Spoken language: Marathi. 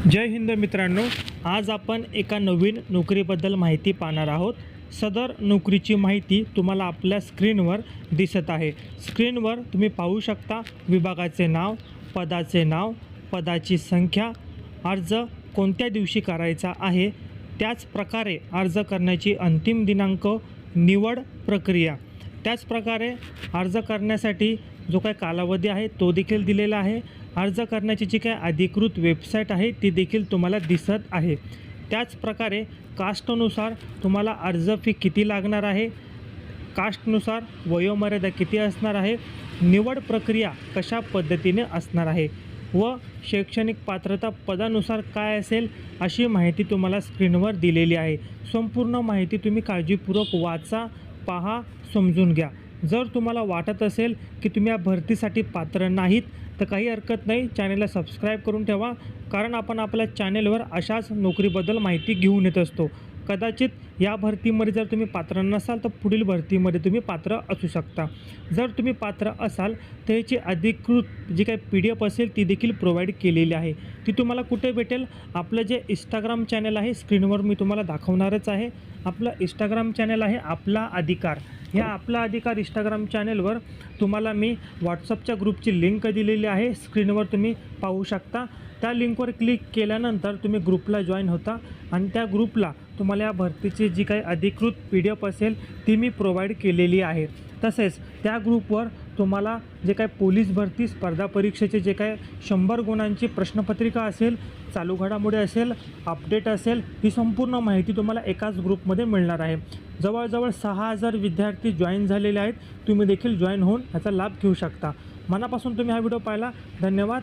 जय हिंद मित्रांनो, आज आपण एका नवीन नोकरीबद्दल माहिती पाहणार आहोत। सदर नोकरीची माहिती तुम्हाला आपल्या स्क्रीनवर दिसत आहे। स्क्रीनवर तुम्ही पाहू शकता विभागाचे नाव, पदाचे नाव, पदाची संख्या, अर्ज कोणत्या दिवशी करायचा आहे, त्याच प्रकारे अर्ज करण्याची अंतिम दिनांक, निवड प्रक्रिया, त्याच प्रकारे अर्ज करण्यासाठी जो काही कालावधी आहे तो देखील दिलेला आहे। अर्ज करण्याची जी काही अधिकृत वेबसाईट आहे ती देखील तुम्हाला दिसत आहे। त्याच प्रकारे कास्टनुसार तुम्हाला अर्ज फी किती लागणार आहे, कास्टनुसार वयोमर्यादा किती असणार आहे, निवड प्रक्रिया कशा पद्धतीने असणार आहे व शैक्षणिक पात्रता पदानुसार काय असेल अशी माहिती तुम्हाला स्क्रीनवर दिलेली आहे। संपूर्ण माहिती तुम्ही काळजीपूर्वक वाचा, पहा, समजून घ्या। जर तुम्हाला वाटत असेल की तुम्ही या भरतीसाठी पात्र नाहीत तर काही हरकत नाही, चॅनलला सबस्क्राईब करून ठेवा, कारण आपण आपल्या चॅनलवर अशाच नोकरीबद्दल माहिती घेऊन येत असतो। कदाचित या भरतीमध्ये जर तुम्ही पात्र नसाल तर पुढील भरतीमध्ये तुम्ही पात्र असू शकता। जर तुम्ही पात्र असाल तर याची अधिकृत जी काही PDF असेल ती देखील प्रोव्हाइड केलेली आहे। ती तुम्हाला कुठे भेटेल? आपलं जे इंस्टाग्राम चॅनल आहे, स्क्रीनवर मी तुम्हाला दाखवणारच आहे। आपलं इंस्टाग्राम चॅनल आहे आपला अधिकार। ह्या आपला अधिकार इंस्टाग्राम चॅनलवर तुम्हाला मी व्हॉट्सअपच्या ग्रुपची लिंक दिलेली आहे, स्क्रीनवर तुम्ही पाहू शकता। त्या लिंकवर क्लिक केल्यानंतर तुम्ही ग्रुपला जॉईन होता आणि त्या ग्रुपला तुम्हाला या भरतीची जी काही अधिकृत PDF असेल ती मी प्रोव्हाइड केलेली आहे। तसेच त्या ग्रुपवर तुम्हाला जे काही पोलीस भरती स्पर्धा परीक्षेचे जे काही 100 गुणांची प्रश्नपत्रिका असेल, चालू घडामोडी असेल, अपडेट असेल, ही संपूर्ण माहिती तुम्हाला एकाच ग्रुपमध्ये मिळणार आहे। जवळजवळ 6000 विद्यार्थी जॉईन झालेले आहेत। तुम्ही देखील जॉईन होऊन याचा लाभ घेऊ शकता। मनापासून तुम्ही हा व्हिडिओ पाहिला, धन्यवाद।